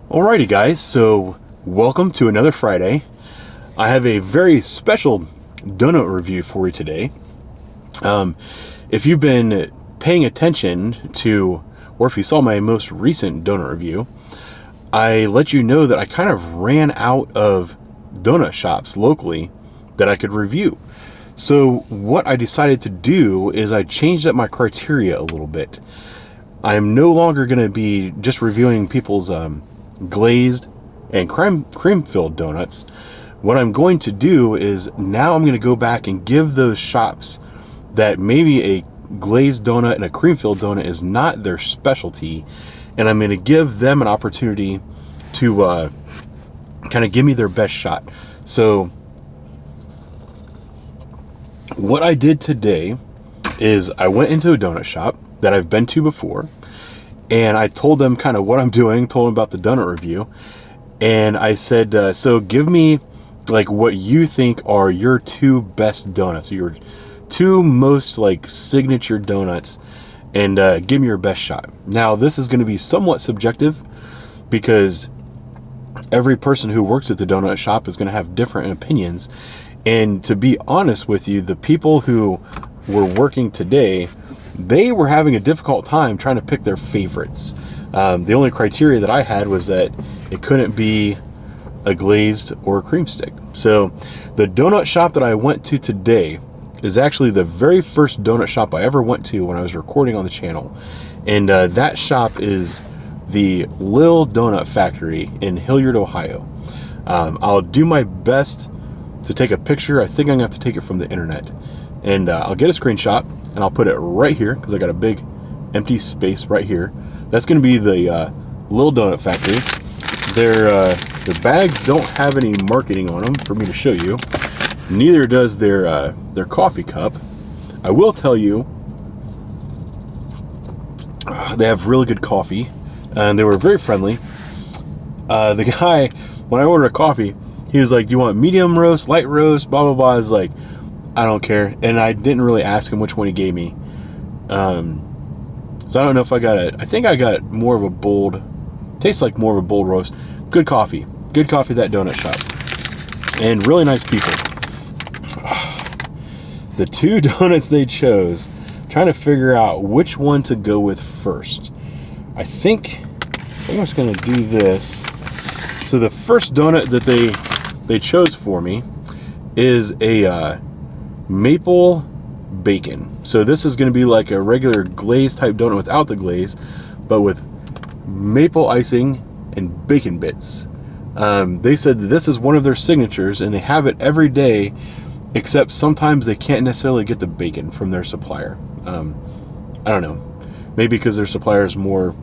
Alrighty guys, so welcome to another Friday. I have a very special donut review for you today. If you've been paying attention to, or if you saw my most recent donut review, I let you know that I kind of ran out of donut shops locally that I could review. So what I decided to do is I changed up my criteria a little bit. I am no longer going to be just reviewing people's glazed and cream filled donuts. What I'm going to do is now I'm going to go back and give those shops that maybe a glazed donut and a cream filled donut is not their specialty, and I'm going to give them an opportunity to kind of give me their best shot. So what I did today is I went into a donut shop that I've been to before, and I told them kind of what I'm doing, told them about the donut review, and I said, so give me like what you think are your two best donuts, your two most like signature donuts, and give me your best shot. Now this is going to be somewhat subjective because every person who works at the donut shop is going to have different opinions, and to be honest with you, the people who were working today, they were having a difficult time trying to pick their favorites. The only criteria that I had was that it couldn't be a glazed or a cream stick. So the donut shop that I went to today is actually the very first donut shop I ever went to when I was recording on the channel. And that shop is the Lil Donut Factory in Hilliard, Ohio. I'll do my best to take a picture. I think I'm gonna have to take it from the internet. And I'll get a screenshot and I'll put it right here because I got a big empty space right here. That's going to be the Lil Donut Factory. Their bags don't have any marketing on them for me to show you. Neither does their coffee cup. I will tell you, they have really good coffee, and they were very friendly. The guy, when I ordered a coffee, he was like, "Do you want medium roast, light roast, blah blah blah?" I was like, I don't care, and I didn't really ask him which one he gave me. So I don't know if I got it. I think I got more of a bold, tastes like more of a bold roast. Good coffee at that donut shop, and really nice people. The two donuts they chose, trying to figure out which one to go with first. I think I'm just gonna do this. So the first donut that they chose for me is a maple bacon. So this is going to be like a regular glaze type donut without the glaze, but with maple icing and bacon bits. They said this is one of their signatures and they have it every day, except sometimes they can't necessarily get the bacon from their supplier. I don't know, maybe because their supplier is more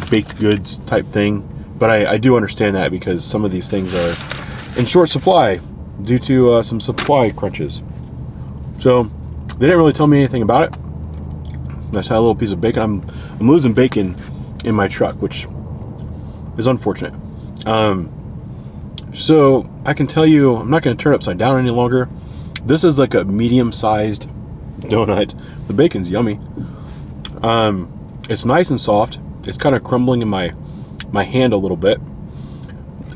baked goods type thing, but I do understand that because some of these things are in short supply due to some supply crunches. So they didn't really tell me anything about it. I just had a little piece of bacon. I'm losing bacon in my truck, which is unfortunate. So I can tell you, I'm not going to turn it upside down any longer. This is like a medium-sized donut. The bacon's yummy. It's nice and soft. It's kind of crumbling in my hand a little bit.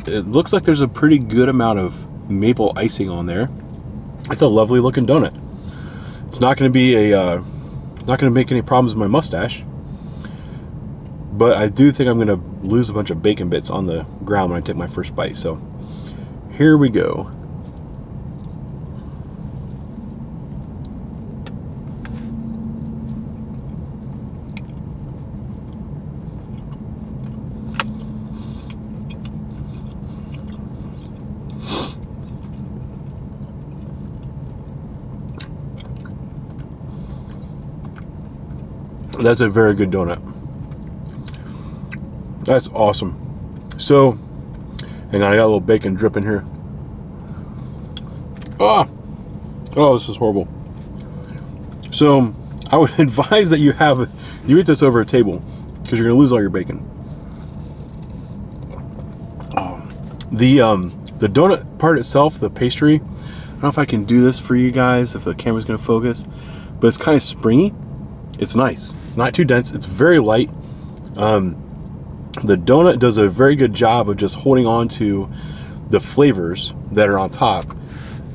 It looks like there's a pretty good amount of maple icing on there. It's a lovely looking donut. It's not going to be not going to make any problems with my mustache, but I do think I'm going to lose a bunch of bacon bits on the ground when I take my first bite. So here we go. That's a very good donut. That's awesome. So, hang on, I got a little bacon drip in here. Oh, this is horrible. So, I would advise that you eat this over a table because you're gonna lose all your bacon. The donut part itself, the pastry, I don't know if I can do this for you guys, if the camera's gonna focus, but it's kind of springy. It's nice. It's not too dense. It's very light. The donut does a very good job of just holding on to the flavors that are on top,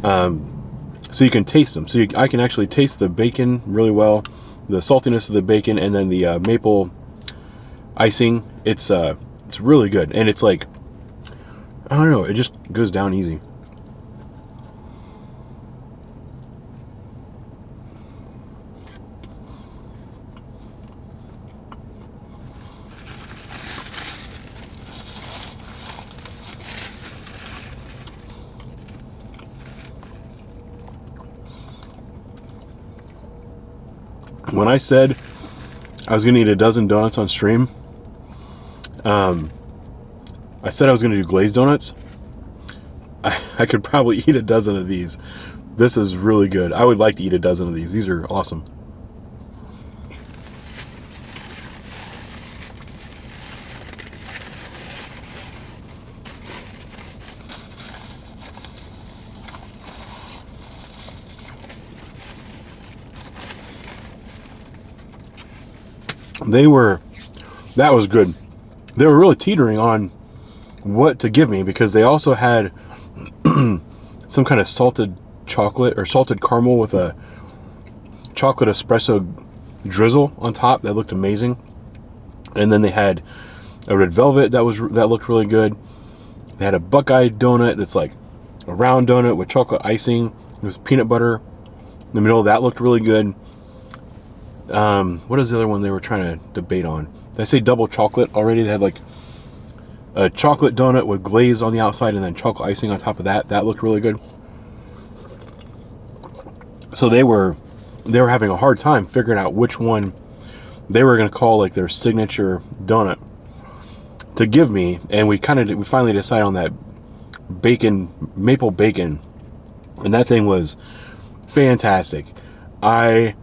so you can taste them. So I can actually taste the bacon really well, the saltiness of the bacon, and then the maple icing. It's really good, and it's like, I don't know, it just goes down easy. When I said I was gonna eat a dozen donuts on stream, I said I was gonna do glazed donuts. I could probably eat a dozen of these. This is really good. I would like to eat a dozen of these. These are awesome. That was good. They were really teetering on what to give me, because they also had some kind of salted chocolate or salted caramel with a chocolate espresso drizzle on top that looked amazing. And then they had a red velvet that looked really good. They had a Buckeye donut that's like a round donut with chocolate icing with peanut butter in the middle. That looked really good. What is the other one they were trying to debate on? Did I say double chocolate already? They had like a chocolate donut with glaze on the outside and then chocolate icing on top of that. That looked really good. So they were having a hard time figuring out which one they were going to call like their signature donut to give me, and we finally decided on that maple bacon, and that thing was fantastic. I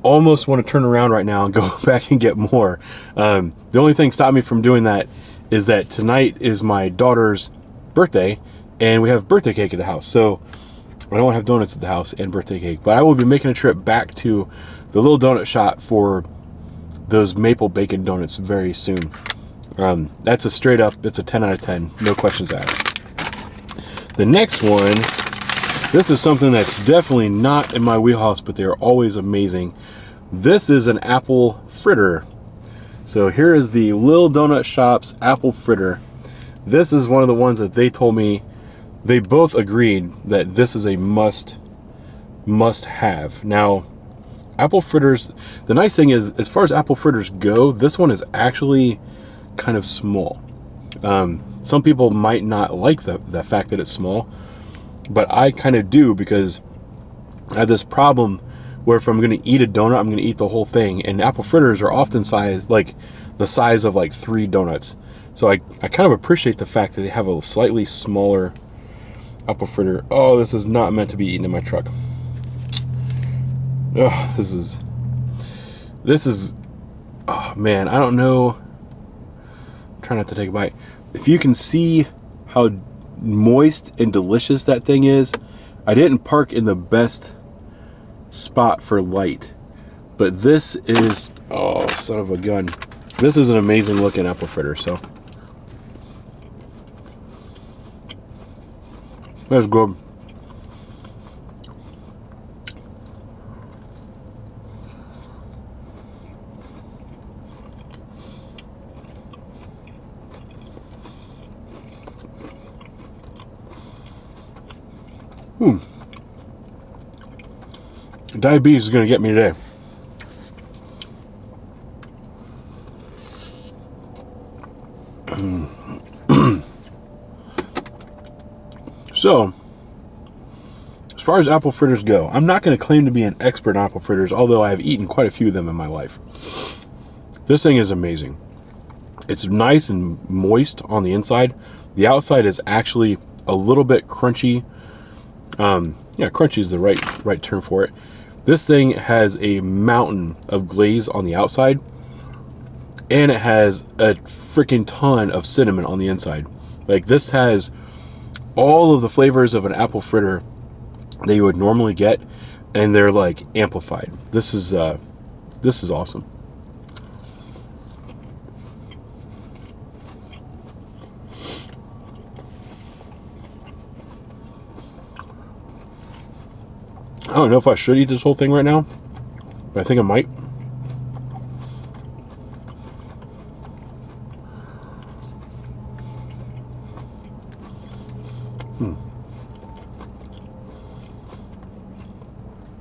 almost want to turn around right now and go back and get more. The only thing stopping me from doing that is that tonight is my daughter's birthday, and we have birthday cake at the house. So I don't want to have donuts at the house and birthday cake, but I will be making a trip back to the little donut shop for those maple bacon donuts very soon. That's a straight up, it's a 10 out of 10, no questions asked. The next one, this is something that's definitely not in my wheelhouse, but they're always amazing. This is an apple fritter. So here is the Lil Donut Shop's apple fritter. This is one of the ones that they told me, they both agreed that this is a must have. Now, apple fritters, the nice thing is, as far as apple fritters go, this one is actually kind of small. Some people might not like the fact that it's small, but I kind of do, because I have this problem where if I'm going to eat a donut, I'm going to eat the whole thing. And apple fritters are often like the size of like 3 donuts. So I kind of appreciate the fact that they have a slightly smaller apple fritter. Oh, this is not meant to be eaten in my truck. Oh, this is, oh man, I don't know. Try not to take a bite. If you can see how moist and delicious that thing is, I didn't park in the best spot for light, but this is, oh son of a gun, this is an amazing looking apple fritter. So that's good. Diabetes is going to get me today. So, as far as apple fritters go, I'm not going to claim to be an expert on apple fritters, although I have eaten quite a few of them in my life. This thing is amazing. It's nice and moist on the inside. The outside is actually a little bit crunchy. Yeah, crunchy is the right term for it. This thing has a mountain of glaze on the outside, and it has a freaking ton of cinnamon on the inside. Like, this has all of the flavors of an apple fritter that you would normally get, and they're like amplified. This is awesome. I don't know if I should eat this whole thing right now, but I think I might.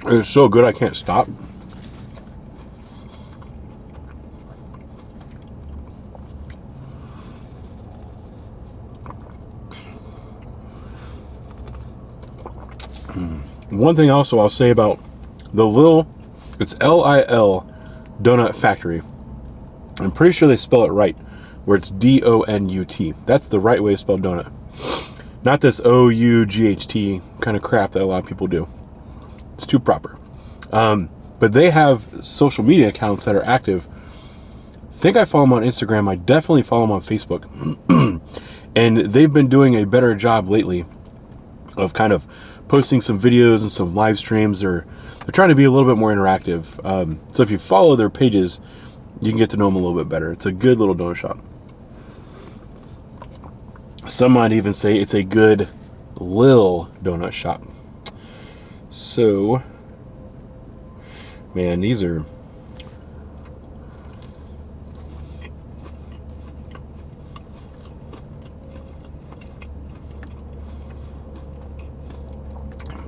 It's so good I can't stop. One thing also I'll say about the Lil, it's L-I-L Donut Factory. I'm pretty sure they spell it right, where it's D-O-N-U-T. That's the right way to spell donut. Not this O-U-G-H-T kind of crap that a lot of people do. It's too proper. But they have social media accounts that are active. I think I follow them on Instagram. I definitely follow them on Facebook. And they've been doing a better job lately of kind of posting some videos and some live streams. They're trying to be a little bit more interactive. So if you follow their pages, you can get to know them a little bit better. It's a good little donut shop. Some might even say it's a good Lil donut shop. So, man, these are...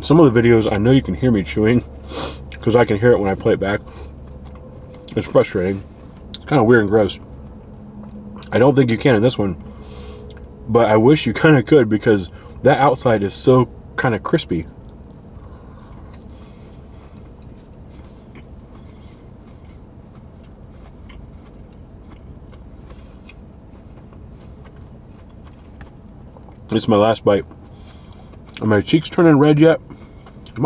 Some of the videos, I know you can hear me chewing because I can hear it when I play it back. It's frustrating. It's kind of weird and gross. I don't think you can in this one, but I wish you kind of could because that outside is so kind of crispy. This is my last bite. Are my cheeks turning red yet? Am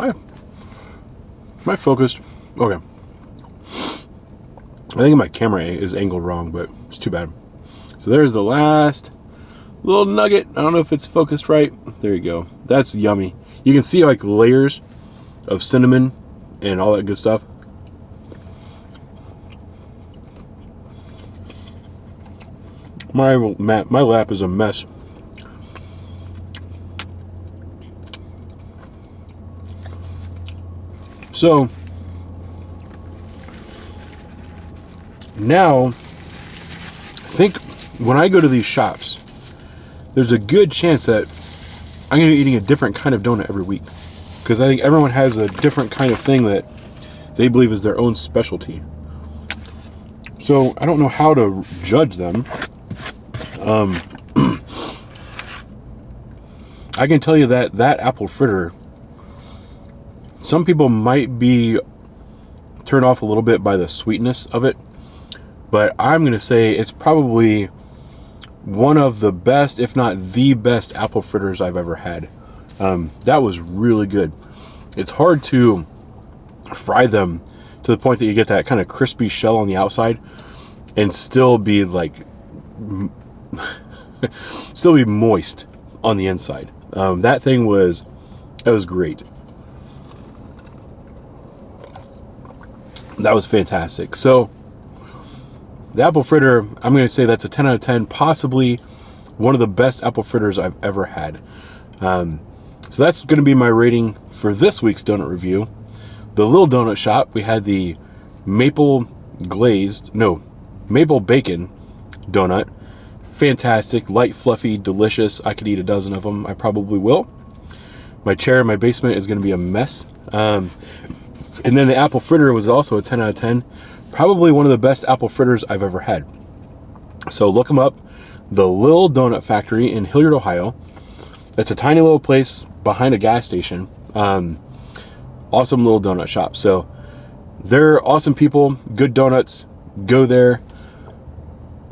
I focused? Okay. I think my camera is angled wrong, but it's too bad. So there's the last little nugget. I don't know if it's focused right. There you go. That's yummy. You can see like layers of cinnamon and all that good stuff. My lap is a mess. So now, I think when I go to these shops, there's a good chance that I'm going to be eating a different kind of donut every week. Because I think everyone has a different kind of thing that they believe is their own specialty. So I don't know how to judge them. I can tell you that apple fritter, some people might be turned off a little bit by the sweetness of it, but I'm going to say it's probably one of the best, if not the best, apple fritters I've ever had. That was really good. It's hard to fry them to the point that you get that kind of crispy shell on the outside and still be like, still be moist on the inside. That was great. That was fantastic. So the apple fritter, I'm going to say that's a 10 out of 10, possibly one of the best apple fritters I've ever had. So that's going to be my rating for this week's donut review. The Little Donut Shop, we had the maple bacon donut. Fantastic, light, fluffy, delicious. I could eat a dozen of them. I probably will. My chair in my basement is going to be a mess. And then the apple fritter was also a 10 out of 10. Probably one of the best apple fritters I've ever had. So look them up. The Lil Donut Factory in Hilliard, Ohio. It's a tiny little place behind a gas station. Awesome little donut shop. So they're awesome people. Good donuts. Go there.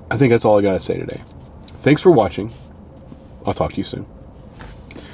I think that's all I got to say today. Thanks for watching. I'll talk to you soon.